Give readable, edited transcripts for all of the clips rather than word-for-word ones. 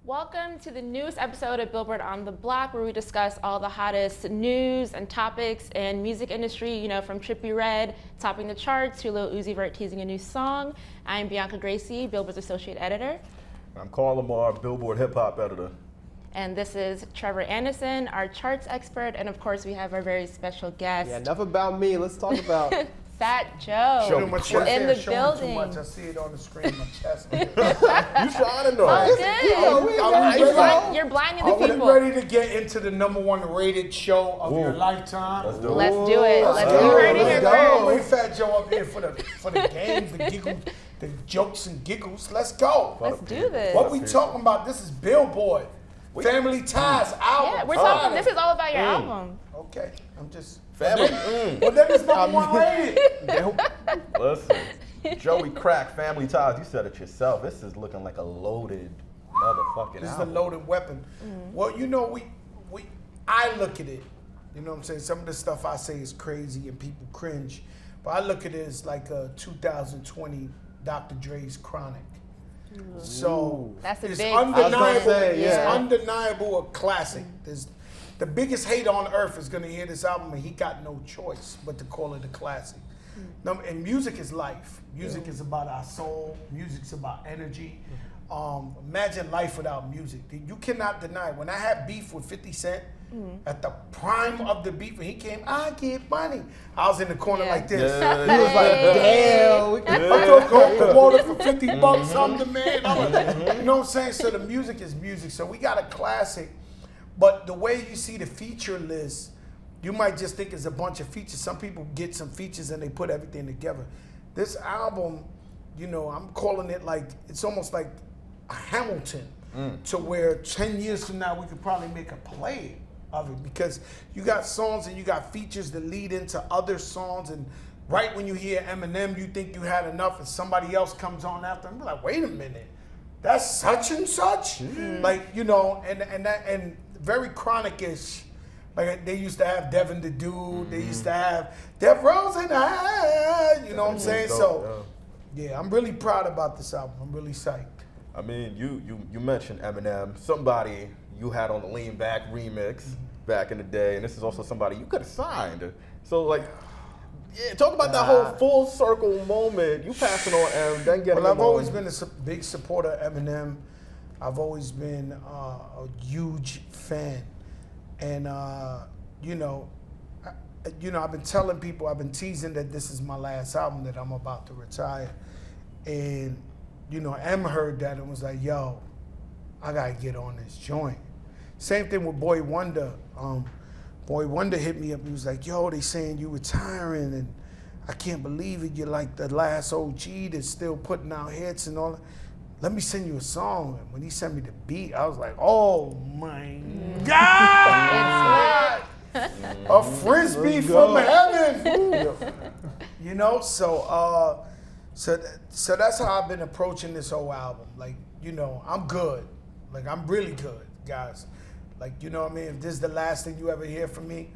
Welcome to the newest episode of Billboard on the Block, where we discuss all the hottest news and topics in music industry, you know, from Trippie Redd topping the charts to Lil Uzi Vert teasing a new song. I'm Bianca Gracie, Billboard's associate editor. I'm Carl Lamar, Billboard hip hop editor. And this is Trevor Anderson, our charts expert, and of course we have our very special guest. Yeah, enough about me. Let's talk about Fat Joe Show my chest. in the Too building. much. I see it on the screen. My chest. You shining though. Oh, good. You're blinding the Are we people. ready to get into the #1 rated show of your lifetime? Let's do it. Let's do it. Let's You go. heard it Let's here go. first. Bring Fat Joe up here for the games, the giggles, the jokes and giggles. Let's go. Let's do this. What we talking about? This is Billboard. Family Ties album. Yeah, we're talking. This is all about your album. Okay, I'm just. Family. Well, that is #1 rated. Listen, Joey Crack, Family Ties. You said it yourself. This is looking like a loaded motherfucking This is a album. loaded weapon. Well, you know, I look at it. You know what I'm saying? Some of the stuff I say is crazy and people cringe, but I look at it as like a 2020 Dr. Dre's Chronic. So That's a it's big undeniable. I was gonna say, It's yeah. undeniable a classic. There's the biggest hater on earth is gonna hear this album and he got no choice but to call it a classic. Now, and music is life. Music is about our soul. Music's about energy. Imagine life without music. You cannot deny it. When I had beef with 50 Cent, at the prime of the beef, when he came, I get money. I was in the corner Yeah. like this. Yeah. He was like, damn. I took Coca-Cola for 50 bucks. I'm the man. You know what I'm saying? So the music is music. So we got a classic. But the way you see the feature list, you might just think it's a bunch of features. Some people get some features and they put everything together. This album, you know, I'm calling it like, it's almost like a Hamilton, to where 10 years from now we could probably make a play of it, because you got songs and you got features that lead into other songs, and right when you hear Eminem, you think you had enough, and somebody else comes on after, and you're like, wait a minute, that's such and such, like, you know, and very chronic-ish. Like they used to have Devin the Dude, they used to have Death Rose in the house, you know what I'm saying? So, yeah, I'm really proud about this album. I'm really psyched. I mean, you mentioned Eminem, somebody you had on the Lean Back remix back in the day, and this is also somebody you could have signed. So like, yeah, talk about that whole full circle moment. You passing on M, then getting Well, him I've always on. been a big supporter of Eminem. I've always been a huge fan, and you know, I've been telling people, I've been teasing that this is my last album, that I'm about to retire, and you know, M heard that and was like, "Yo, I gotta get on this joint." Same thing with Boy Wonder. Boy Wonder hit me up. He was like, "Yo, they saying you retiring, and I can't believe it. You're like the last OG that's still putting out hits and all that. Let me send you a song." And when he sent me the beat, I was like, "Oh my God! A frisbee from heaven!" You know, so that's how I've been approaching this whole album. Like, you know, I'm good. Like, I'm really good, guys. Like, you know what I mean? If this is the last thing you ever hear from me,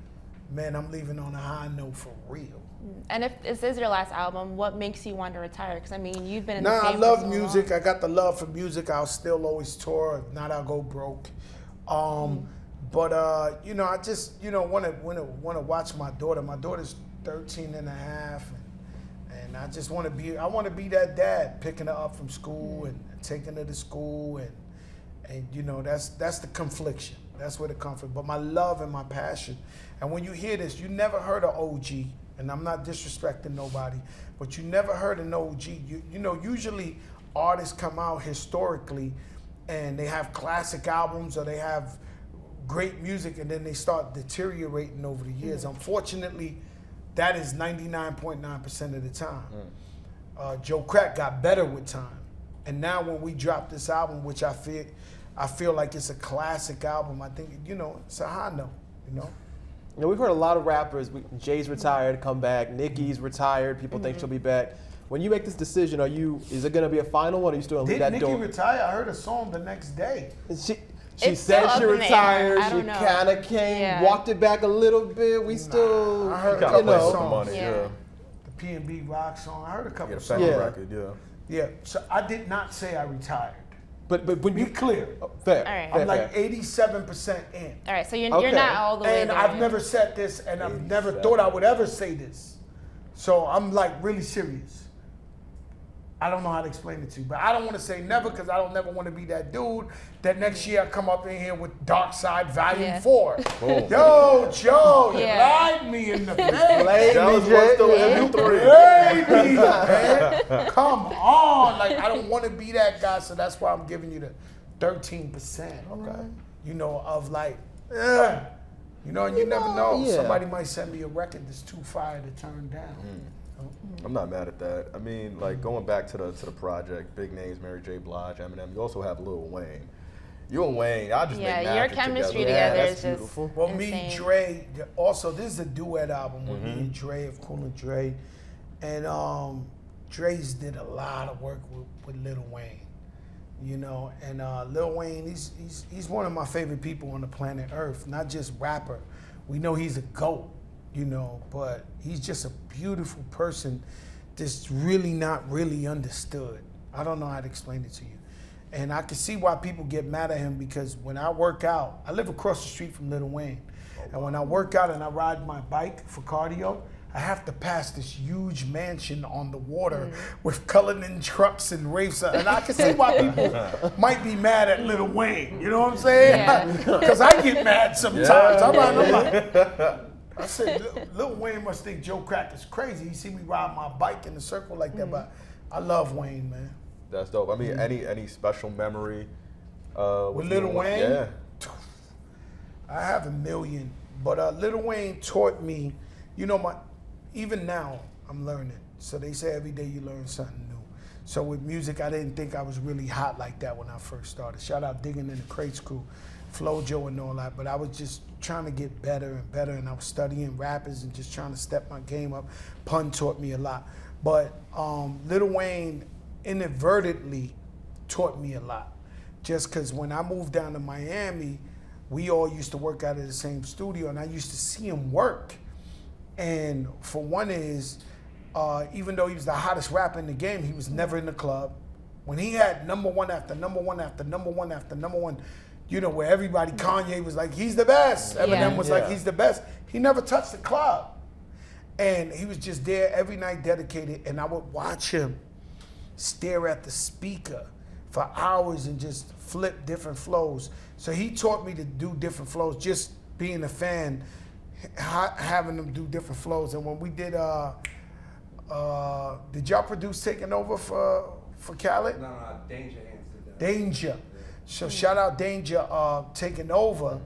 man, I'm leaving on a high note for real. And if this is your last album, what makes you want to retire? Because I mean, you've been in the Nah, I game love for so music. long. I got the love for music. I'll still always tour. If not, I'll go broke. But you know, I just, you know, want to watch my daughter. My daughter's 13 and a half, and I just want to be that dad, picking her up from school and taking her to school, and you know, that's the confliction. That's where the conflict. But my love and my passion. And when you hear this, you never heard of OG, and I'm not disrespecting nobody, but you never heard an OG. You know, usually artists come out historically, and they have classic albums or they have great music, and then they start deteriorating over the years. Unfortunately, that is 99.9% of the time. Joe Crack got better with time. And now when we drop this album, which I feel like it's a classic album, I think, you know, it's a high note, you know? You know, we've heard a lot of rappers. Jay's retired, come back. Nicki's retired. People think she'll be back. When you make this decision, is it going to be a final one, or are you still going to leave Did that Nicki door? retire? I heard a song the next day. She It's said still she up in the air. retired. I She don't know. kind of came, Yeah. walked it back a little bit. We still, I heard a Gotta couple play of with the songs. money, Yeah. yeah. The P&B rock song. I heard a couple Yeah, the of songs. family Yeah. record, yeah. Yeah, so I did not say I retired. But when Be you clear. fair, All right. fair, I'm like fair. 87% in. All right, so you're Okay. not all the way And there. I've never said this, and I've never 87. thought I would ever say this. So I'm like really serious. I don't know how to explain it to you, but I don't want to say never because I don't never want to be that dude that next year I come up in here with Dark Side Volume 4. Boom. Yo, Joe, you Yeah. lied me in the face. Dallas was still Yeah. MP3. Baby, man. Come on. Like, I don't want to be that guy, so that's why I'm giving you the 13%. Okay. You know, of like, you know, and you never know. yeah. Somebody might send me a record that's too fire to turn down. I'm not mad at that. I mean, like going back to the project, big names, Mary J. Blige, Eminem. You also have Lil Wayne. You and Wayne, I just Yeah, make your magic chemistry together. together that's is just beautiful. Well, insane. me, Dre, also, this is a duet album with me and Dre, of Cool and Dre. And Dre's did a lot of work with Lil Wayne. You know, and Lil Wayne, he's one of my favorite people on the planet Earth, not just rapper. We know he's a GOAT, you know, but he's just a beautiful person that's really not really understood. I don't know how to explain it to you. And I can see why people get mad at him because when I work out, I live across the street from Lil Wayne. And when I work out and I ride my bike for cardio, I have to pass this huge mansion on the water with Cullinan trucks and race. And I can see why people might be mad at Lil Wayne. You know what I'm saying? Yeah. Because I get mad sometimes. I'm like, yeah. I said, Lil Wayne must think Joe Crack is crazy. He see me ride my bike in a circle like that, but I love Wayne, man. That's dope. I mean, any special memory With you Lil and Wayne? Yeah. I have a million, but Lil Wayne taught me, you know, even now I'm learning. So they say every day you learn something new. So with music, I didn't think I was really hot like that when I first started. Shout out Digging in the Crates crew, Flojo and all that. But I was just trying to get better and better, and I was studying rappers and just trying to step my game up. Pun taught me a lot. But Lil Wayne inadvertently taught me a lot. Just because when I moved down to Miami, we all used to work out of the same studio, and I used to see him work. And for one is, even though he was the hottest rapper in the game, he was never in the club. When he had number one after number one after number one after number one, you know, where everybody, Kanye was like, he's the best. Eminem was like, he's the best. He never touched the club. And he was just there every night dedicated, and I would watch him stare at the speaker for hours and just flip different flows. So he taught me to do different flows, just being a fan, having them do different flows. And when we did y'all produce Taking Over for Khaled? No, Danger Hands did that. Danger. So shout out Danger Taking Over.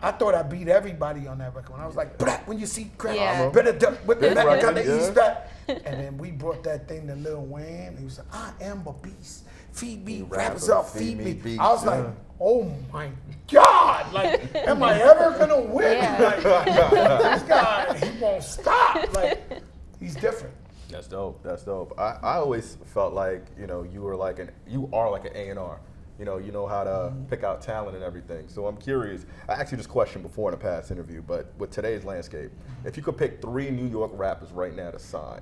I thought I beat everybody on that record. When I was like, when you see crap, Yeah. better duck with the Big back record, on the yeah. east back. And then we brought that thing to Lil Wayne. He was like, I am a beast. Feed me, rappers up, feed me. beats, I was yeah. like, oh my God. Like, am I ever gonna win? Yeah. Like, this guy, he won't stop. Like, he's different. That's dope. That's dope. I always felt like, you know, you are like an A&R. You know how to pick out talent and everything. So I'm curious. I asked you this question before in a past interview, but with today's landscape, if you could pick 3 New York rappers right now to sign,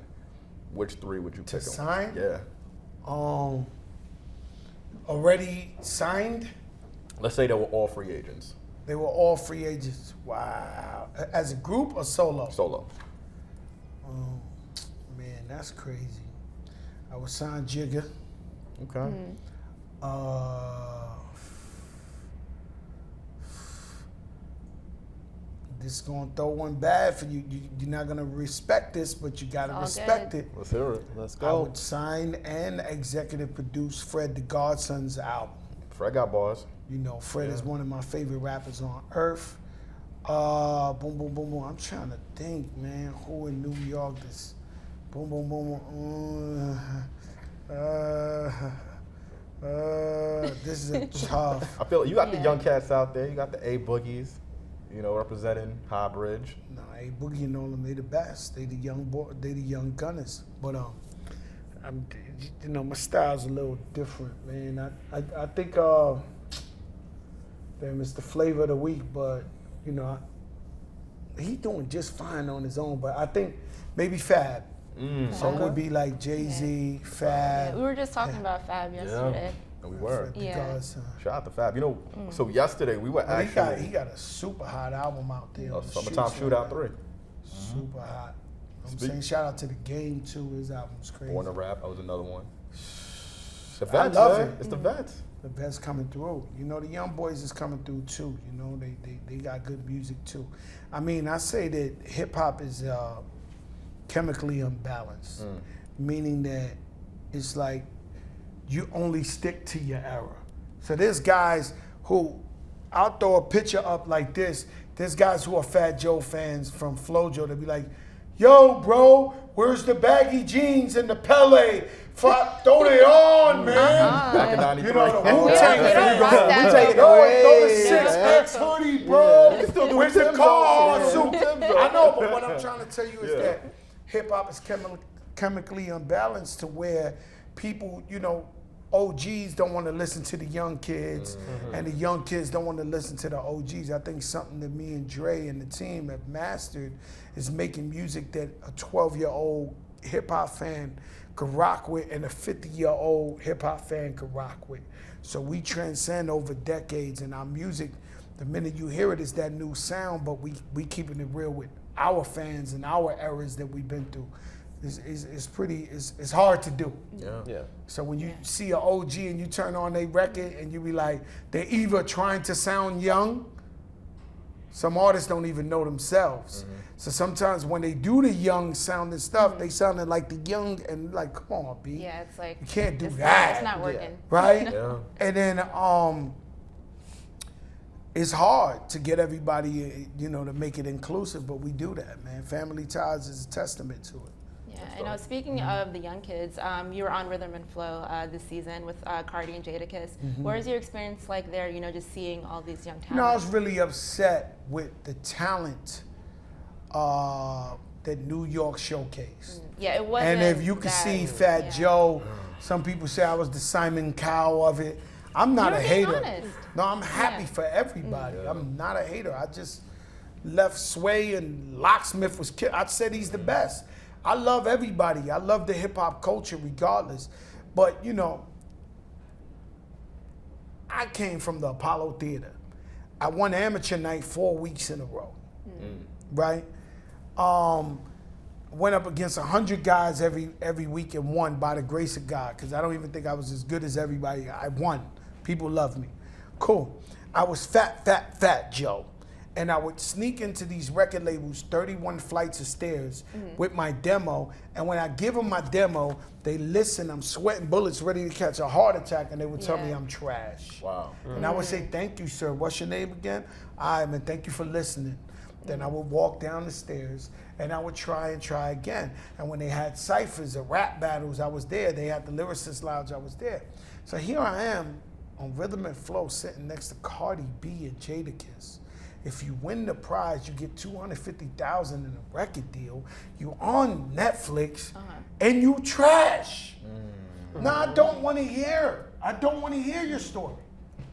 which 3 would you pick? 'em? sign? Yeah. Already signed? Let's say they were all free agents. They were all free agents. Wow. As a group or solo? Solo. Oh, man, that's crazy. I would sign Jigga. Okay. This is gonna throw one bad for you. You're not gonna respect this, but you gotta All respect good. it. Let's hear it. Let's I go. would sign and executive produce Fred the Godson's album. Fred got bars. You know, Fred is one of my favorite rappers on earth. Boom, boom, boom, boom. I'm trying to think, man, who in New York is boom, boom, boom, boom. This is a tough. I feel you got the Yeah. young cats out there. You got the A Boogies, you know, representing High Bridge. No, hey, Boogie and all them, they the best. They the young boy, they the young gunners. But I'm, you know, my style's a little different, man. I think damn, it's the flavor of the week, but you know, he doing just fine on his own. But I think maybe Fab. So it would be like Jay-Z, Fab. Yeah, we were just talking about Fab yesterday. No, we were. Yeah. Because Shout out to Fab. You know, so yesterday we were actually. he got a super hot album out there. on the Summertime streets, Shootout man. 3. Super hot. I'm Speak- saying shout out to the Game too. His album's crazy. Born to Rap, that was another one. The I vets, love man. it. It's the vets. The best coming through. You know, the young boys is coming through too. You know, they got good music too. I mean, I say that hip hop is chemically unbalanced, meaning that it's like you only stick to your era. So there's guys who, I'll throw a picture up like this. There's guys who are Fat Joe fans from Flojo. They'll be like, yo, bro, where's the baggy jeans and the Pele? Throw it on, man. Back in 93. You know, the We Wu-Tang don't fans. want that. We taking it Throw away. the 6X hoodie, bro. You can still do Where's the Tim's car though. suit? Tim's though. I know, but what I'm trying to tell you is Yeah. that hip hop is chemically unbalanced to where people, you know, OGs don't want to listen to the young kids, and the young kids don't want to listen to the OGs. I think something that me and Dre and the team have mastered is making music that a 12-year-old hip hop fan could rock with and a 50-year-old hip hop fan could rock with. So we transcend over decades, and our music, the minute you hear it, is that new sound, but we keeping it real with our fans and our eras that we've been through. It's hard to do. Yeah. So when you see an OG and you turn on their record and you be like, they're either trying to sound young, some artists don't even know themselves. So sometimes when they do the young sounding stuff, they sounding like the young and like, come on, B. Yeah, it's like You can't do it's that. It's not working. Right? Yeah. And then it's hard to get everybody, you know, to make it inclusive, but we do that, man. Family Ties is a testament to it. Yeah, I know. Speaking of the young kids, you were on Rhythm and Flow this season with Cardi and Jadakiss. What was your experience like there? You know, just seeing all these young talents. You know, I was really upset with the talent that New York showcased. Yeah, it wasn't. And if you could that- see Fat yeah. Joe, some people say I was the Simon Cowell of it. I'm not You're a being hater. honest. No, I'm happy Yeah. for everybody. I'm not a hater. I just left Sway and Locksmith was killed. I said he's the best. I love everybody. I love the hip hop culture regardless. But, you know, I came from the Apollo Theater. I won amateur night 4 weeks in a row. Right? Went up against 100 guys every week and won by the grace of God, because I don't even think I was as good as everybody. I won. People loved me. Cool. I was Fat Joe. And I would sneak into these record labels 31 flights of stairs with my demo. And when I give them my demo, they listen. I'm sweating bullets, ready to catch a heart attack, and they would tell me Yeah. I'm trash. Wow. And I would say, thank you, sir. What's your name again? All right, man, thank you for listening. Then I would walk down the stairs and I would try again. And when they had ciphers or rap battles, I was there. They had the Lyricist Lounge, I was there. So here I am on Rhythm and Flow sitting next to Cardi B and Jadakiss. If you win the prize, you get $250,000 in a record deal. You on Netflix and you trash. No, I don't want to hear. I don't want to hear your story.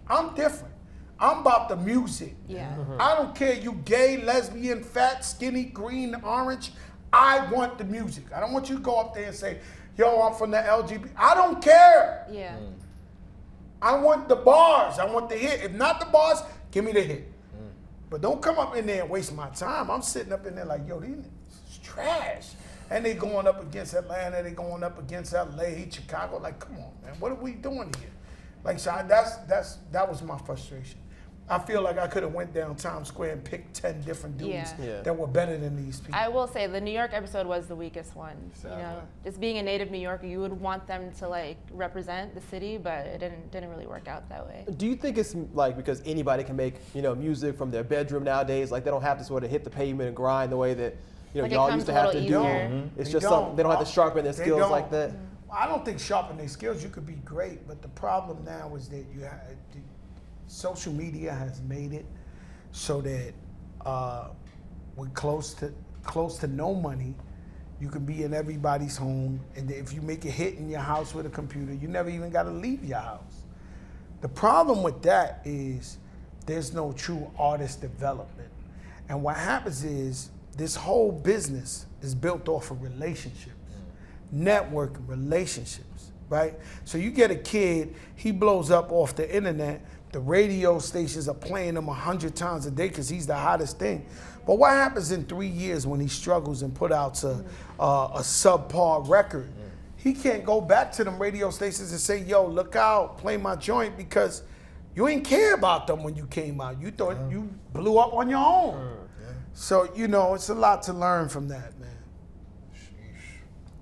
I'm different. I'm about the music. Yeah. I don't care you gay, lesbian, fat, skinny, green, orange. I want the music. I don't want you to go up there and say, yo, I'm from the LGBT. I don't care. Yeah. I want the bars. I want the hit. If not the bars, give me the hit. But don't come up in there and waste my time. I'm sitting up in there like, yo, these niggas is trash. And they going up against Atlanta. They going up against LA, Chicago. Like, come on, man. What are we doing here? Like, so that was my frustration. I feel like I could have went down Times Square and picked 10 different dudes Yeah. that were better than these people. I will say the New York episode was the weakest one. You know, Sadly. just being a native New Yorker, you would want them to like represent the city, but it didn't really work out that way. Do you think it's like because anybody can make, you know, music from their bedroom nowadays? Like they don't have to sort of hit the pavement and grind the way that, you know, Like, it y'all comes used to a have to little do. easier. It's They just don't. something they don't have to sharpen their They skills don't. like that. I don't think sharpen their skills. You could be great, but the problem now is that social media has made it so that with close to no money, you can be in everybody's home, and if you make a hit in your house with a computer, you never even got to leave your house. The problem with that is there's no true artist development, and what happens is this whole business is built off of relationships, networking, relationships. right? So you get a kid, he blows up off the internet. The radio stations are playing him 100 times a day because he's the hottest thing. But what happens in 3 years when he struggles and put out a subpar record? He can't go back to them radio stations and say, yo, look out, play my joint, because you ain't care about them when you came out. You thought you blew up on your own. So, you know, it's a lot to learn from that, man.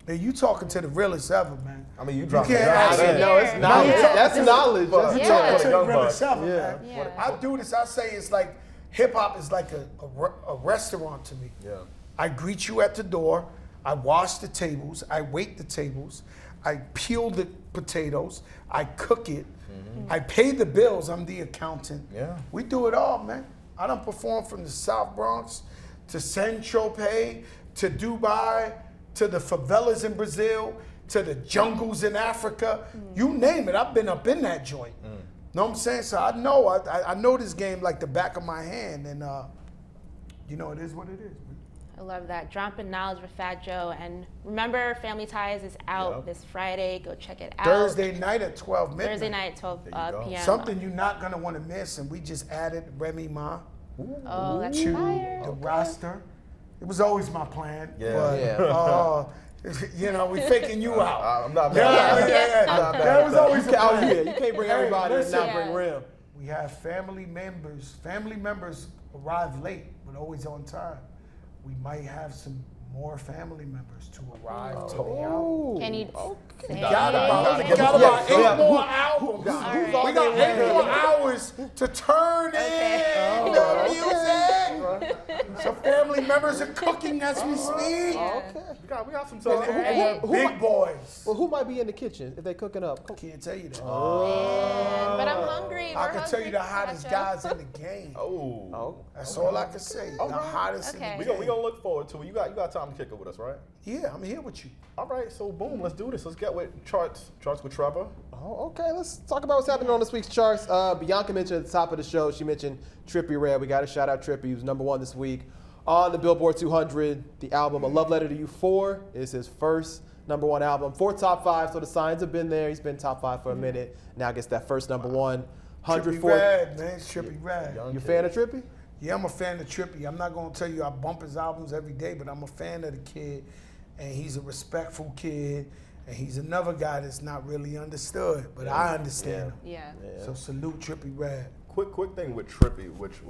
And you talking to the realest ever, man. I mean, you dropping can't it ask out. me. No, it's knowledge. That's knowledge. But- That's You Yeah. talking to the Young realest bucks. ever, Yeah. man. Yeah. I do this. I say it's like hip hop is like a restaurant to me. Yeah. I greet you at the door. I wash the tables. I wait the tables. I peel the potatoes. I cook it. I pay the bills. I'm the accountant. Yeah. We do it all, man. I done performed from the South Bronx to Saint-Tropez to Dubai to the favelas in Brazil to the jungles in Africa. You name it. I've been up in that joint. Know what I'm saying? So I know. I know this game like the back of my hand, and you know, it is what it is, man. I love that. Dropping knowledge with Fat Joe. And remember, Family Ties is out Yep. this Friday. Go check it out. Thursday night at 12 midnight. Thursday night at 12 There you go. p.m. Something you're not gonna want to miss, and we just added Remy Ma Oh, that's to fire. the roster. It was always my plan, Yeah. but you know, we faking you out. I'm not Yeah, mad. yeah. I'm not mad That at was that. always the Oh, plan. yeah, you can't bring everybody and listen. not bring Rim. We have family members. Family members arrive late, but always on time. We might have some more family members to arrive to the album. Oh. Can you say We got about, Hey. we got about Yeah. 8 more albums. All right. We got 8 more hours to turn in the music. So family members are cooking as we speak. We got some And, time. and Who- big boys. Well, who might be in the kitchen if they cooking up? Can't tell you that. But I'm hungry. I We're can tell you the hungry, hottest Fat Joe. guys in the game. Oh. That's all I can say. The Alright. hottest Okay. in We the game. gonna look forward to it. You got time to kick it with us, right? Yeah, I'm here with you. All right, so boom, let's do this. Let's get with charts with Trevor. Oh, okay. Let's talk about what's happening on this week's charts. Bianca mentioned at the top of the show, she mentioned Trippie Redd. We got to shout out Trippie. He was #1 this week on the Billboard 200. The album A Love Letter to You 4 is his first #1 album. 4 top 5, so the signs have been there. He's been top 5 for a minute. Now gets that first #1. Trippie 104. Redd, man. It's Trippie Redd. Young You a kid. fan of Trippie? Yeah, I'm a fan of Trippie. I'm not gonna tell you I bump his albums every day, but I'm a fan of the kid, and he's a respectful kid, and he's another guy that's not really understood, but I understand him. Yeah. So salute Trippie Redd. Quick thing with Trippie, which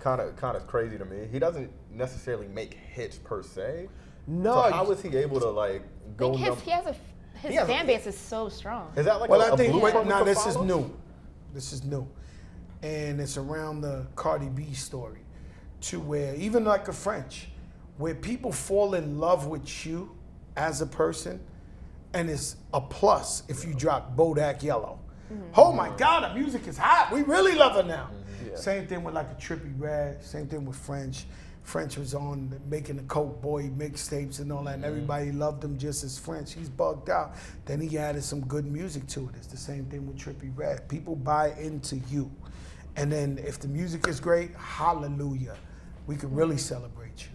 kind of crazy to me. He doesn't necessarily make hits per se. No. So how is he able to like go? Like his He has a- fan base is so strong. Is that like Well, a I think blueprint now for this is follows? new. This is new, and it's around the Cardi B story, to where even like a French, where people fall in love with you as a person, and it's a plus if you drop Bodak Yellow. Oh my God, the music is hot. We really love her now. Yeah. Same thing with like a Trippie Redd. Same thing with French. French was on making the Coke Boy mixtapes and all that, and everybody loved him just as French. He's bugged out. Then he added some good music to it. It's the same thing with Trippie Redd. People buy into you. And then if the music is great, hallelujah. We can really celebrate you.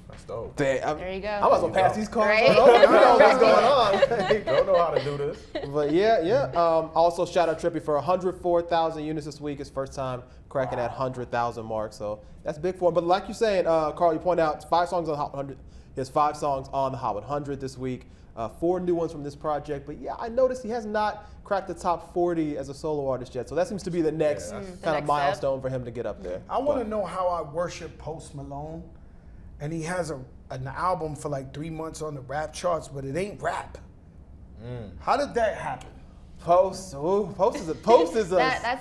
That's dope. There you go. I might as well pass these cards. Right? on over. We know what's going on. Don't know how to do this. But yeah. Also, shout out Trippie for 104,000 units this week. His first time cracking that 100,000 mark. So that's big for him. But like you saying, Carl, you point out 5 songs on the Hot 100. He has 5 songs on the Hot 100 this week. 4 new ones from this project. But yeah, I noticed he has not cracked the top 40 as a solo artist yet. So that seems to be the next Yeah, kind The of next step. milestone for him to get up there. I want to know how I worship Post Malone. And he has an album for like 3 months on the rap charts, but it ain't rap. How did that happen? Post is a That's a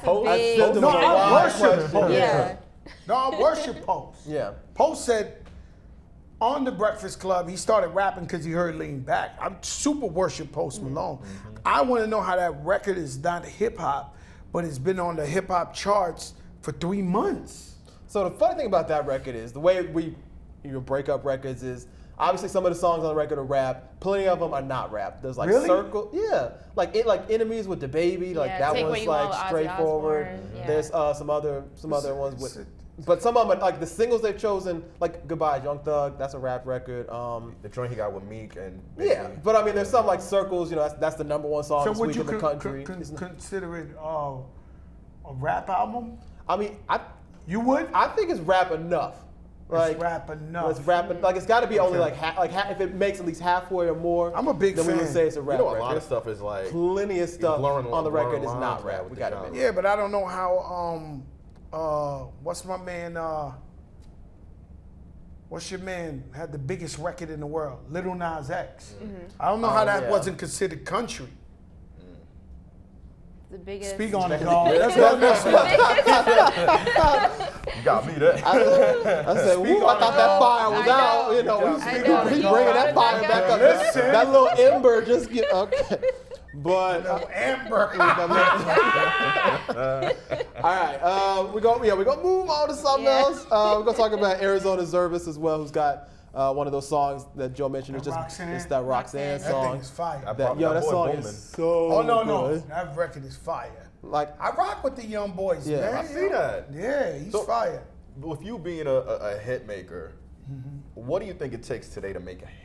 Post- big. Post- No, I Why? worship Post. Yeah. No, I worship Post. Yeah. Post said on the Breakfast Club, he started rapping because he heard Lean Back. I'm super worship Post Malone. I want to know how that record is not hip hop, but it's been on the hip hop charts for 3 months. So the funny thing about that record is the way we break up records is obviously some of the songs on the record are rap. Plenty of them are not rap. There's like Really? Circle, like Enemies with the Baby, like Yeah, that Take What one's You like Want, Ozzy straightforward. Osbourne, yeah. There's some other ones with But some of them, like the singles they've chosen, like Goodbye Young Thug, that's a rap record. The joint he got with Meek and Yeah, Biggie. but I mean, there's some like Circles, you know, that's the #1 song So this would week you in the country. consider it a rap album? I mean, You would? I think it's rap enough. Like, It's rap enough. It's rap, like it's got to be only Okay. like if it makes at least halfway or more. I'm a big then we would fan. say it's a You rap know, a record. lot of stuff is like Plenty of stuff blurring on the record is lines not right rap. with We the got to genre. admit. Yeah, but I don't know how. What's my man? What's your man had the biggest record in the world? Little Nas X. I don't know how that yeah. wasn't considered country. The biggest. Speak on it, dog. Let's go next one. You got me there. I said, woo, I thought that fire was I know. out. You know, I know. he's You bringing brought that it fire back back up. up. Listen. That little ember just get okay. But No, Amber. all right, we're gonna move on to something Yeah. else. We're gonna talk about Arizona Zervis as well, who's got one of those songs that Joe mentioned. It's just Roxanne? it's that Roxanne Roxanne. That song. thing is fire. That song booming. is so Oh no, good. that record is fire. Like I rock with the young boys, Yeah. man. I see that. Yeah, he's So- fire. With you being a hit maker, what do you think it takes today to make a hit?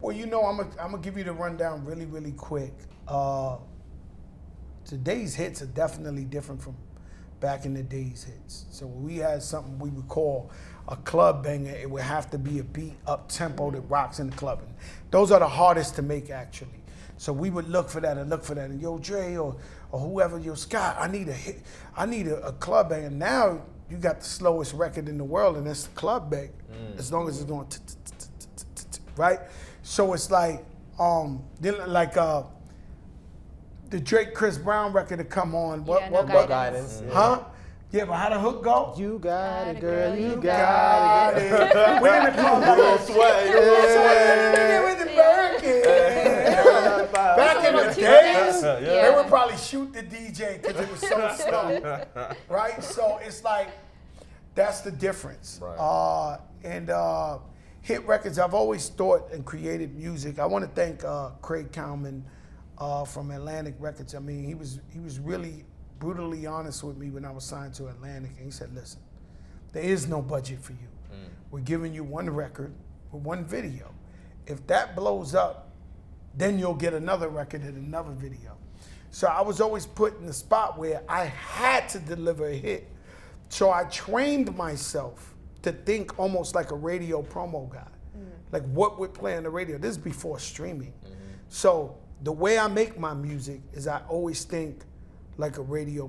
Well, you know, I'm gonna give you the rundown really, really quick. Today's hits are definitely different from back in the day's hits. So when we had something we would call a club banger, it would have to be a beat up tempo that rocks in the club. And those are the hardest to make, actually. So we would look for that. And yo, Dre or whoever, yo, Scott, I need a hit. I need a club banger. Now you got the slowest record in the world, and that's the club bang. As long as it's going right. So it's like the Drake Chris Brown record to come on. Yeah, No what Guidance. guidance? Huh? Yeah, but how the hook go? You got it, girl. Girl, You you got it. We're in the club. Little sway. With the Birkin. Back in the Little days, too they would probably shoot the DJ because it was so slow, right? So it's like that's the difference. Right. And hit records. I've always thought and created music. I want to thank Craig Cowman from Atlantic Records. I mean, he was really brutally honest with me when I was signed to Atlantic, and he said, "Listen, there is no budget for you. We're giving you one record with one video. If that blows up, then you'll get another record and another video." So I was always put in the spot where I had to deliver a hit. So I trained myself to think almost like a radio promo guy. Like what would play on the radio. This is before streaming. So the way I make my music is I always think like a radio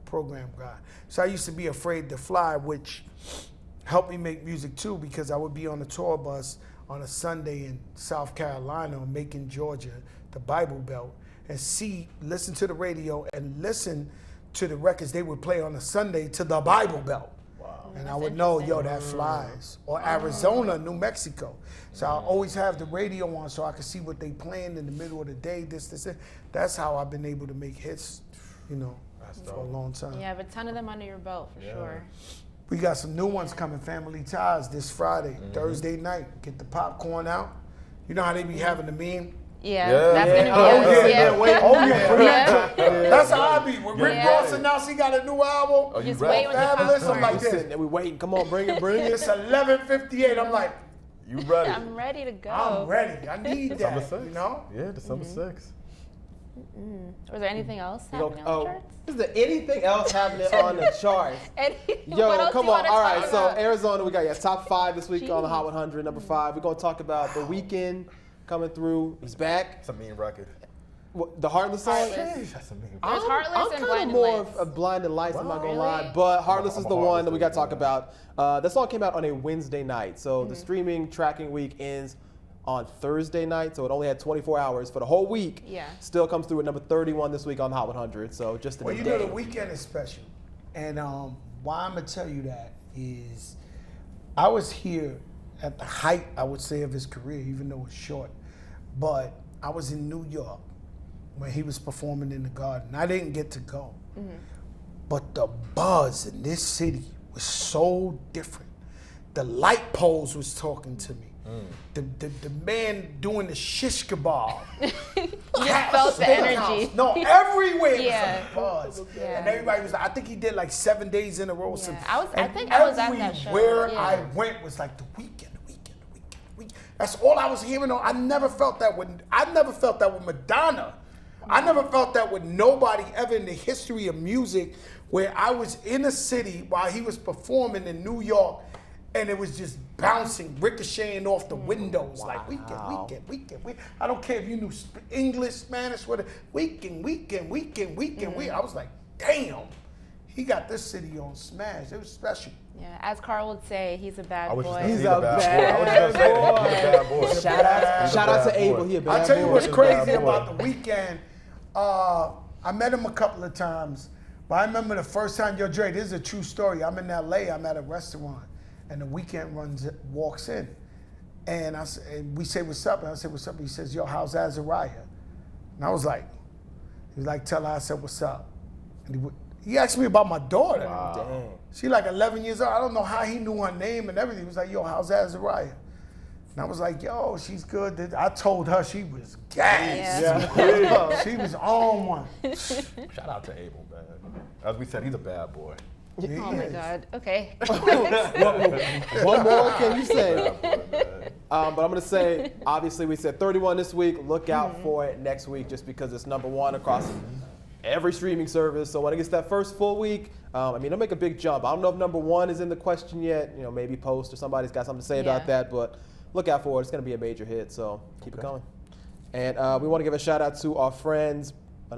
program guy. So I used to be afraid to fly, which helped me make music too, because I would be on a tour bus on a Sunday in South Carolina or Macon, Georgia, the Bible Belt, and listen to the radio and listen to the records they would play on a Sunday to the Bible Belt. Wow. And I That's would know, yo, interesting. that flies. Or Arizona, New Mexico. So I always have the radio on so I can see what they playing in the middle of the day, this. That's how I've been able to make hits, you know, for a long time. You have a ton of them under your belt for sure. We got some new ones coming, Family Ties, this Friday, Thursday night. Get the popcorn out. You know how they be having the meme? Yeah, Yeah. that's Yeah. gonna be Oh, us. yeah. Yeah. Oh, yeah. Yeah. That's how I be. When Rick Yeah. Ross announced he got a new album, Oh, you Just rap? wait with the Fabulous, I'm popcorn. like Just this. sitting there, we waiting. Come on, bring it, bring it. It's 11:58. I'm like, You ready? I'm ready to go. I'm ready. I need December that. 6th. You know? Yeah, December 6th. Was there anything else You know, happening on the charts? is there anything else happening on the charts? What Yo, else come on. All right, so Arizona, we got your top 5 this week on the Hot 100. Number 5, we're going to talk about The Weeknd coming through. He's back. It's a mean record. The Heartless song? Heartless. That's a mean record. There's Heartless I'm and kinda Blinding more Lights. of Blinding Lights, I'm not going to lie. Really? But Heartless I'm is a the one Heartless that we got to talk dude, about. That song came out on a Wednesday night. So the streaming tracking week ends on Thursday night. So it only had 24 hours for the whole week. Yeah. Still comes through at number 31 this week on the Hot 100. So just Well, a you day. know, the weekend is special. And why I'm going to tell you that is I was here at the height, I would say, of his career, even though it's short. But I was in New York when he was performing in the Garden. I didn't get to go. But the buzz in this city was so different. The light poles was talking to me. The man doing the shish kebab. You just felt the energy. No, everywhere Yeah. was a buzz. Yeah. And everybody was, I think he did like 7 days in a row. Yeah. And I think I was at that show. everywhere Yeah. I went was like the weekend. That's all I was hearing. I never felt that with Madonna. I never felt that with nobody ever in the history of music, where I was in a city while he was performing in New York, and it was just bouncing, ricocheting off the windows like weekend. I don't care if you knew English, Spanish, whatever. Weekend. I was like, damn, he got this city on smash. It was special. Yeah, as Carl would say, he's a bad boy. He's a bad boy. Shout out to Abel. He a bad boy. I'll tell you what's He's a crazy bad boy. about the weekend. I met him a couple of times, but I remember the first time, yo, Dre, this is a true story. I'm in LA, I'm at a restaurant, and the weekend walks in. And we say, what's up? And I said, what's up? And he says, yo, how's Azariah? And I was like, he was like, tell her I said, what's up? And he asked me about my daughter. Dang. She like 11 years old. I don't know how he knew her name and everything. He was like, yo, how's Azariah? And I was like, yo, she's good. I told her she was gas. Yeah. She was on one. Shout out to Abel, man. As we said, he's a bad boy. Oh my God. Okay. One more can you say? Bad boy, man. But I'm going to say, obviously, we said 31 this week. Look out for it next week just because it's #1 across every streaming service. So when it gets that first full week, it'll make a big jump. I don't know if #1 is in the question yet. Maybe Post or somebody's got something to say about that. But look out for it. It's going to be a major hit. So keep it coming. And we want to give a shout out to our friends,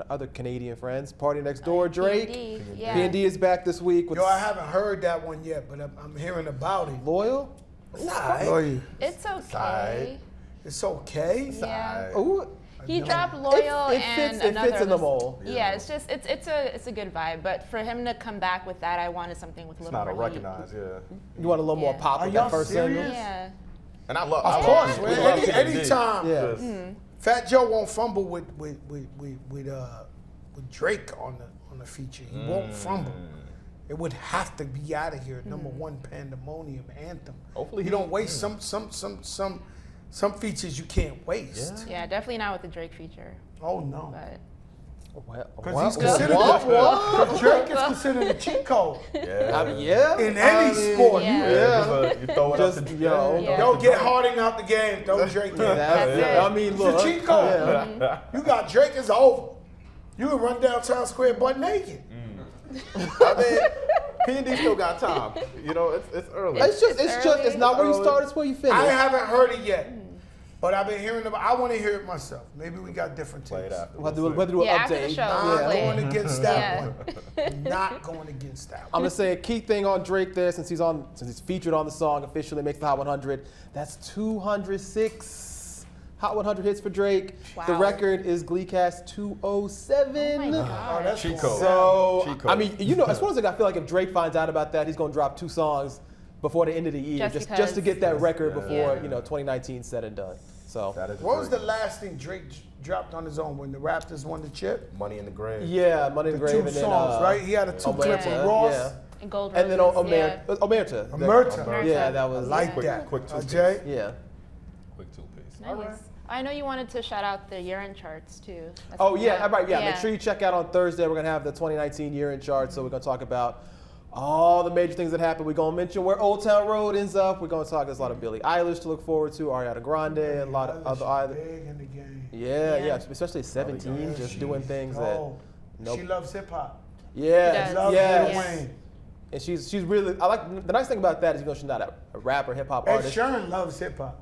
other Canadian friends, Party Next Door, Drake. P&D, yeah. P&D is back this week. With Yo, I haven't heard that one yet, but I'm hearing about it. Loyal? Loyal. It's okay. It's okay. Yeah. Ooh. He dropped Loyal It and fits another. in the mold. Yeah, it's just it's a good vibe. But for him to come back with that, I wanted something with a It's little not a more heat. recognized, yeah. You want a little more Yeah. pop Are with y'all that first serious? single? Yeah. And I love. Of course, we man. love P&D. Anytime. Yeah. Yes. Fat Joe won't fumble with Drake on the feature. He won't fumble. It would have to be out of here. #1 pandemonium anthem. Hopefully you don't waste some features you can't waste. Yeah, definitely not with the Drake feature. Oh no. But Because he's considered Drake is considered a cheat code Yeah. in any sport. Yeah. You throw it up to Yeah. Don't get Harding out the game. Throw Drake in. That's it. I mean, It's look. a cheat code. You got Drake, it's over. You can run down Town Square butt naked. I mean, P&D still got time. It's early. It's not where you start, it's where you finish. I haven't heard it yet, but I've been hearing about. I want to hear it myself. Maybe we got different Play it takes. after. We'll have to do an Yeah, after the update. show. Not Play it. going against that Yeah. one. Not going against that I'm one. gonna say a key thing on Drake there, since he's featured on the song, officially makes the Hot 100. That's 206 Hot 100 hits for Drake. Wow. The record is Gleecast 207. Oh my God. That's Cheat cool. code. So, Cheat code. I mean, as one as I feel like if Drake finds out about that, he's gonna drop 2 songs before the end of the year, Just just to get that because. record Yeah. before Yeah. 2019 said and done. So That is What was the great. last thing Drake dropped on his own when the Raptors won the chip? Money in the Grave? yeah, Money in the The Grave two and then songs, right? He had a 2-clip Yeah. with Ross. Yeah. And Gold And then Roses, Omerta. Omerta. Yeah, that was I like Yeah. that. Quick two-piece. Jay? Yeah. Quick two-piece. Nice. I know you wanted to shout out the year-end charts too. That's Oh coming yeah, up. right. Yeah, make sure you check out on Thursday. We're gonna have the 2019 year-end chart. So we're gonna talk about all the major things that happened. We're gonna mention where Old Town Road ends up. We're gonna talk. There's a lot of Billie Eilish to look forward to, Ariana Grande, and a lot of other either. Big in the game. Yeah, especially 17, just doing things that. Nope. She loves hip hop. Yeah, She Loves yeah. Lil Wayne. And she's really. I like the nice thing about that is she's not a rapper, hip hop Ed artist. Sheeran loves hip hop.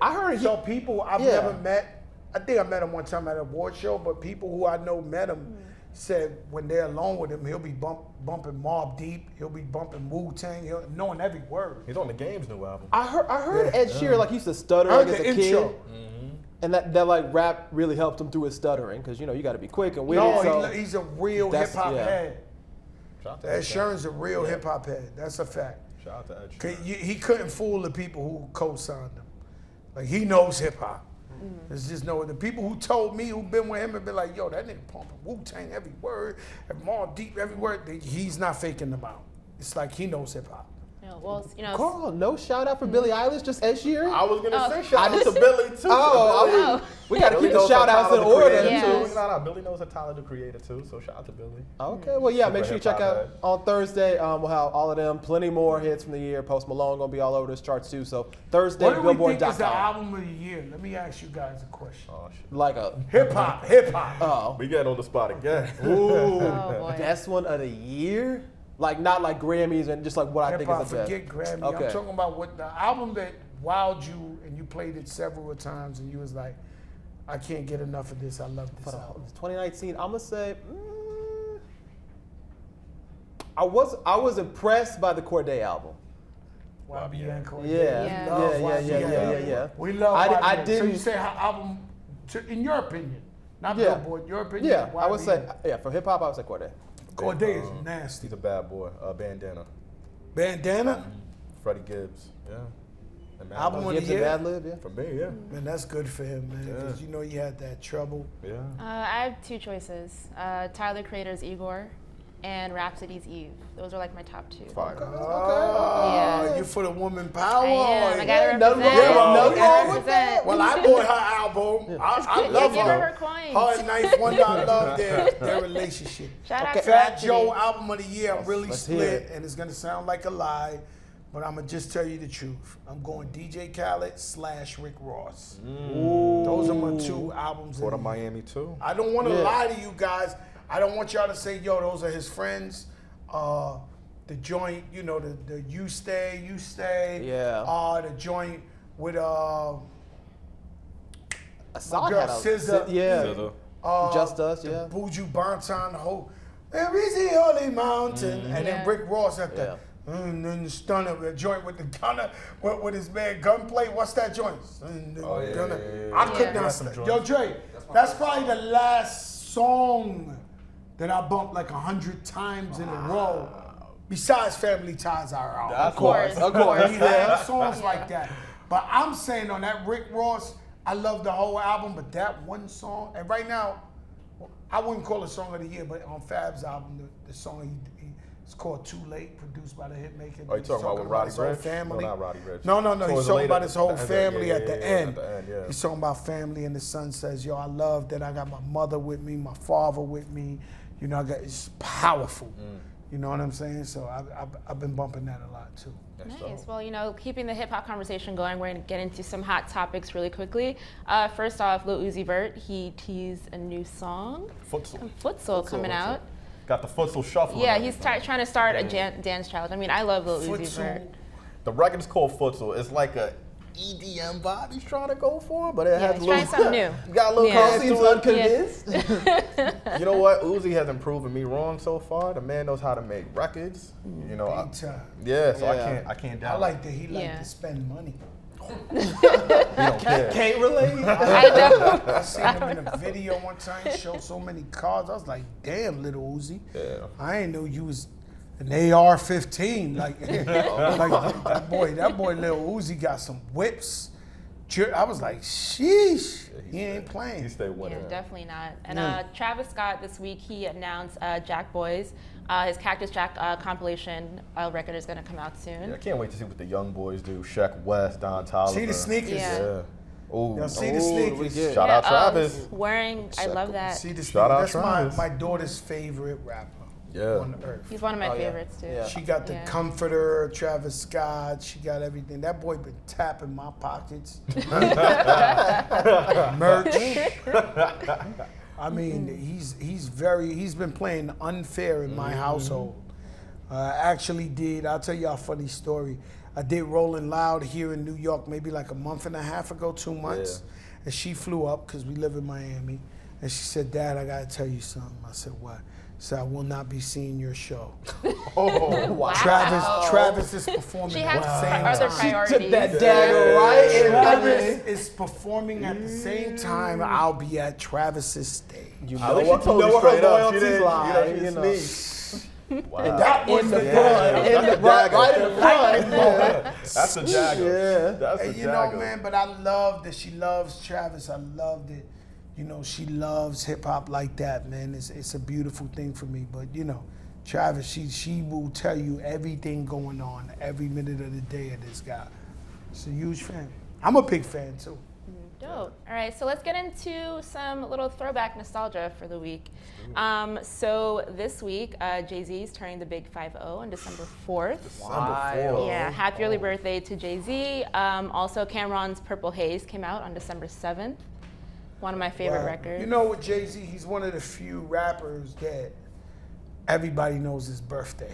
I heard he. So people I've Yeah. never met, I think I met him one time at an award show, but people who I know met him said when they're alone with him, he'll be bumping Mobb Deep, he'll be bumping Wu-Tang, he'll knowing every word. He's on the Game's new album. I heard Ed Sheeran like he used to stutter I heard like as the a kid. intro. And that like rap really helped him through his stuttering because you got to be quick and witty. No, so he's a real hip That's- hop yeah. head. Shout out to Ed Sheeran's a real hip hop head. That's a fact. Shout out to Ed 'Cause Sheeran. He couldn't fool the people who co-signed him. Like he knows hip hop. There's just no the people who told me who've been with him and been like, yo, that nigga pumping Wu-Tang every word, and Mobb Deep every word. He's not faking them out. It's like he knows hip hop. Yeah, Well, Carl, no shout out for Billie Eilish, just Ed Sheeran. I was gonna say I shout out to just- Billy too. We got to Billy keep the knows shout her outs in Tyler, the order. creator, Yeah. too. No, Billy knows a Tyler the Creator too, so shout out to Billy. Okay, well, yeah, make Super sure you check hip-hop out head. on Thursday. We'll have all of them, plenty more hits from the year. Post Malone gonna be all over this charts too. So Thursday, What do we think is the Billboard.com. album of the year? Let me ask you guys a question. Oh shit. Like a Hip hop. oh, We getting on the spot again. ooh, Oh, boy. best one of the year. Like not like Grammys and just like what I Hip think hop, is the best. forget Grammy. Okay. I'm talking about what the album that wowed you and you played it several times and you was like, I can't get enough of this. I love For this the album. 2019, I'm gonna say I was impressed by the Corday album. YBN Corday. Yeah, Yeah. We love yeah, YBN. yeah. We love I YBN. So didn't- you say how album, in your opinion, not Yeah. Billboard, your opinion? Yeah, I would say YBN. for hip hop I would say Corday. Corday is nasty. He's a bad boy. Bandana. Bandana, Freddie Gibbs. Yeah. And Mad Album Lib. of the Gibbs and year? Mad Lib, yeah. For me, yeah. man, that's good for him, man. Because Yeah. you know you had that trouble. Yeah. I have two choices: Tyler Creator's Igor and Rhapsody's Eve. Those are like my top two. Fire. Oh, Yeah. you for the woman power. I am. I gotta nothing represent. wrong- nothing Gotta wrong with represent. Well, I bought her album. I love Give her. her coins. Her and Knife Wonder, I love their relationship. Shout out Okay. to Fat Rhapsody. Joe album of the year, I'm really let's hear split, it. and it's gonna sound like a lie, but I'm gonna just tell you the truth. I'm going DJ Khaled / Rick Ross. Those are my two albums. Port of of the year. Miami too. I don't want to Yeah. lie to you guys. I don't want y'all to say, yo, those are his friends. The joint, you know, the You Stay. Yeah. The joint with Assad girl had a- SZA. yeah. SZA. Just Us, the yeah. Buju Banton, the whole there is the holy mountain, and then Yeah. Rick Ross at the then Stunner, the joint with the gunner with his man Gunplay. What's that joint? Oh, yeah, Gunner. yeah, yeah, I yeah. could Yeah. not That's some stand. joints. Yo, Dre, that's probably the last song that I bumped like 100 times in a row. Besides Family Ties, our album. Of course, of course. We had songs like that. But I'm saying on that Rick Ross, I love the whole album, but that one song, and right now, I wouldn't call it Song of the Year, but on Fab's album, the song it's called Too Late, produced by the hitmaker. Oh, you He's talking about with Roddy his whole Ricch? family. No, not Roddy Ricch. No. He's Towards the talking about later- his whole the end, family yeah, at the yeah, end. at the end, yeah. He's talking about family, and the son says, "Yo, I love that I got my mother with me, my father with me. You know, it's powerful. You know what I'm saying? So I've been bumping that a lot too. Nice. Well, keeping the hip hop conversation going, we're going to get into some hot topics really quickly. First off, Lil Uzi Vert, he teased a new song, Futsal. Futsal, coming out. Got the futsal shuffle. Yeah, and he's everything. trying to start a dance challenge. I mean, I love Lil Uzi Futsal. Vert. The record is called Futsal. It's like a EDM vibe he's trying to go for, but it Yeah, has he's a little, trying something new. You got a little Yeah. Carl dance seems to it. unconvinced. You know what? Uzi hasn't proven me wrong so far. The man knows how to make records. You know, Big time. yeah. So Yeah. I can't I doubt. like that he liked Yeah. to spend money. He don't care. Can't relate. I know. I seen him in a video one time. He showed so many cars. I was like, damn, little Uzi. Yeah. I ain't know you was an AR-15. Like, like that boy, little Uzi got some whips. I was like, sheesh, he ain't He playing. stay winning. Yeah, definitely not. And Travis Scott this week, he announced Jack Boys. His Cactus Jack compilation record is going to come out soon. Yeah, I can't wait to see what the young boys do. Sheck West, Don Toliver. See the sneakers? Yeah. Yeah. Ooh. Y'all see the Ooh, we sneakers? get- Shout out Yeah, Travis. Wearing, I love that. See the Shout out sneakers? That's Travis. my daughter's favorite rapper Yeah. on the earth. He's one of my Oh, yeah. favorites too. Yeah. She got the Yeah. comforter, Travis Scott. She got everything. That boy been tapping my pockets. Merch. I mean, he's been playing unfair in my household. I'll tell you a funny story. I did Rolling Loud here in New York maybe like a month and a half ago, 2 months. And she flew up because we live in Miami. And she said, Dad, I got to tell you something. I said, what? She said, I will not be seeing your show. Oh, Wow. Travis is performing She at has the same other time. priorities. Took that dagger right in Travis is performing at the same time I'll be at Travis's stage. You I know think what? she told You know you where her straight up. She loyalties didn't, lie. you You know, know. sneak. Wow. In the front, That's in the the right, dagger. right in the front. That's the Jagger. Yeah. That's the And you Jagger. know, man, but I love that she loves Travis. I love that, you know, she loves hip hop like that, man. It's a beautiful thing for me. But you know, Travis, she will tell you everything going on every minute of the day of this guy. She's a huge fan. I'm a big fan too. Dope. All right, so let's get into some little throwback nostalgia for the week. So this week, Jay-Z is turning the big 5-0 on December 4th. Yeah, happy early birthday to Jay-Z. Also, Cameron's Purple Haze came out on December 7th. One of my favorite records. You know, with Jay-Z, he's one of the few rappers that everybody knows his birthday.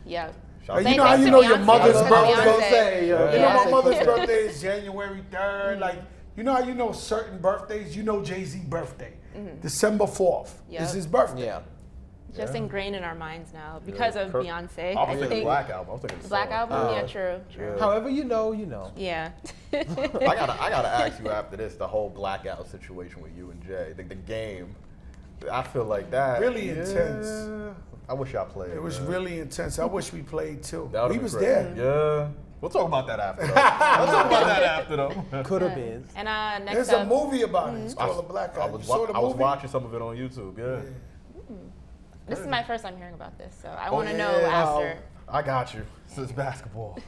Yeah. You know how you know your mother's birthday? Say, You know my mother's birthday is January 3rd. Like, you know how you know certain birthdays? You know Jay-Z's birthday. December 4th is his birthday. Yeah. Just ingrained in our minds now because of Beyonce. I was thinking the Black Album. I was thinking The Black Album? Yeah, true. Yeah. However you know, you know. Yeah. I gotta ask you after this, the whole blackout situation with you and Jay, the game. I feel like that Really intense. I wish y'all played. It was really intense. I wish we played too. That would've We been was great. there. Yeah. We'll talk about that after. We'll talk about that after though. Could have been. And next There's up, a movie about it. It's called The Blackout. I You was, saw the I was movie? watching some of it on YouTube. Yeah. this is my first time hearing about this, so I want to know yeah. after. I got you. This is basketball.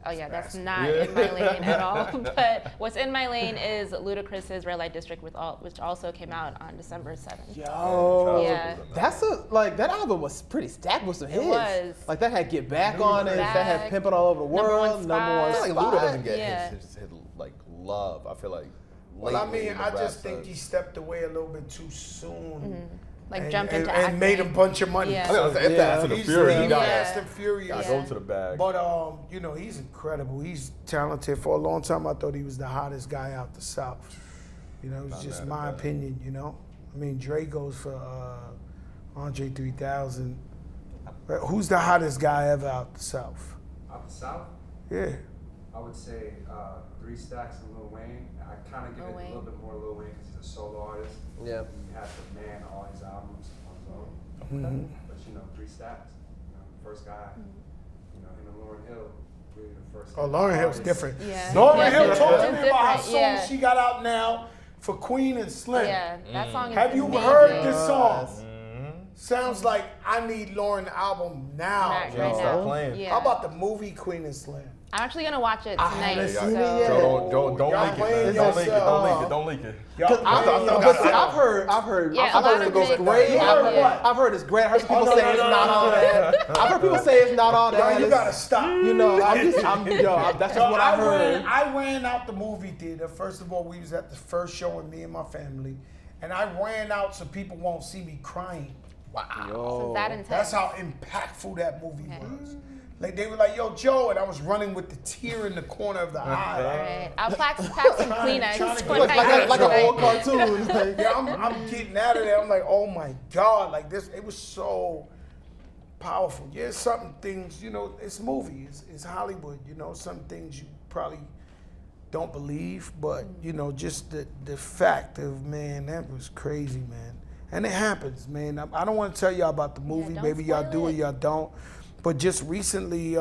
Oh yeah, that's not in my lane at all. But what's in my lane is Ludacris's Red Light District, which also came out on December 7th. Yo. Yeah. That's that album was pretty stacked with some hits. was. Like that had Get Back on it. That had Back, Pimpin' All Over the Number One World. Number One I Spot. feel like Luda Spot. doesn't get Yeah. his like love. I feel like. Well, I lately mean, in the I rap just think side. he stepped away a little bit too soon. Like and, jumped into and acting. made a bunch of money. Yeah. I was gonna say, Fast and the He's Furious. lean, You got Fast and Furious. to go to the bag. But you know, he's incredible. He's talented. For a long time, I thought he was the hottest guy out the South. You know, it's just my opinion. You know, I mean, Dre goes for Andre 3000. Who's the hottest guy ever out the South? Out the South, Yeah. I would say 3 Stacks and Lil Wayne. I kind of give Lil it Wayne. a little bit more Lil Wayne because he's a solo artist. Yeah. He has to man all his albums on his own. But you know, 3 Stacks, you know, first guy. You know, him and Lauryn Hill, really the first. Oh, Lauryn Hill's artists. different. Yeah. Lauryn Yeah. Hill, talk to It's me about how different, songs yeah. she got out now for Queen and Slim. Yeah, that song is Have you amazing. heard this song? Sounds like I need Lauren album now. Right Yo, stop now. playing. Yeah. How about the movie Queen and Slim? I'm actually gonna watch it I tonight. haven't So. seen it yet. Don't Y'all leak playing it. Don't leak it. yourself. Don't leak it. Don't leak it. Y'all But see, I've heard Yeah, a I've lot heard of it goes big- great. You heard what? I've heard it's great. I heard some people no, say no, it's no, not no, all no. that. I've heard people say it's not all Yo, that. you It's- gotta stop. You know, that's just what I heard. I ran out the movie theater. First of all, we was at the first show with me and my family, and I ran out so people won't see me crying. So that intense. That's how impactful that movie was. Like they were like, "Yo, Joe," and I was running with the tear in the corner of the eye. Right. I'll pack some Kleenex. trying to when get- I get Like to an it. old cartoon. Like, Yeah, I'm getting out of there. I'm like, oh my God, like this, it was so powerful. Yeah, some things, you know, it's movies, it's Hollywood, you know, some things you probably don't believe, but you know, just the fact of, man, that was crazy, man. And it happens, man. I don't want to tell y'all about the movie. don't Maybe y'all spoil do it. or y'all don't. But just recently,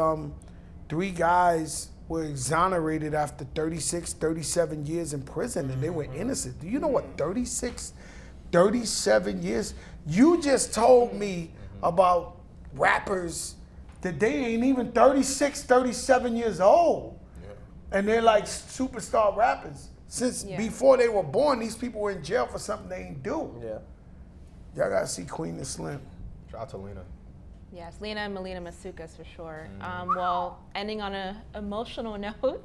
3 guys were exonerated after 36, 37 years in prison, and they were innocent. Do you know what 36, 37 years? You just told me about rappers that they ain't even 36, 37 years old. And they're like superstar rappers. Since Yeah. before they were born, these people were in jail for something they ain't do. yeah. Y'all gotta see Queen and Slim. Shout out to Lena. Yes, Lena and Melina Masukas for sure. Well, ending on an emotional note,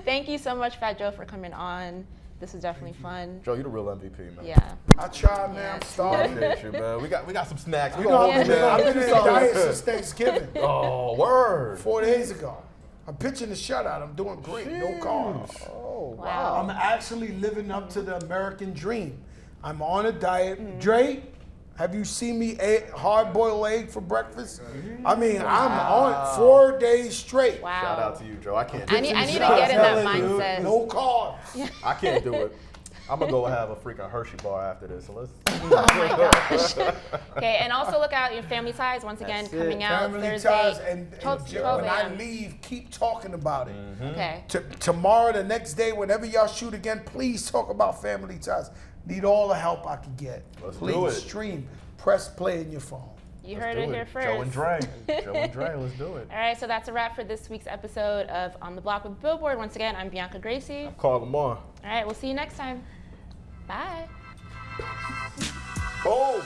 thank you so much, Fat Joe, for coming on. This was definitely fun. Joe, you the real MVP, man. Yeah. I tried, man. I'm Yes. starving. Appreciate you, man. We got some snacks. We You know, gonna I've hold you been, I've down. been in a diet since Thanksgiving. Oh, word. 4 days ago. I'm pitching the shutout. I'm doing great. No carbs. Oh, Wow. I'm actually living up to the American dream. I'm on a diet. Dre, have you seen me eat hard-boiled egg for breakfast? I mean, I'm on 4 days straight. Wow. Shout out to you, Joe. I can't. I need to Shout get in that out, dude. mindset. No carbs. I can't do it. I'm gonna go have a freaking Hershey bar after this. So let's. Oh my gosh. Okay, and also look out your Family Ties once again That's it. coming out Family Thursday. ties, and 12 when I a.m. leave, keep talking about it. Okay. Tomorrow, the next day, whenever y'all shoot again, please talk about Family Ties. Need all the help I can get. Let's please do it. stream, press play in your phone. You Let's heard do it here first. Joe and Dre. Joe and Dre, let's do it. All right, so that's a wrap for this week's episode of On the Block with Billboard. Once again, I'm Bianca Gracie. Call them on. All right, we'll see you next time. Bye. Boom.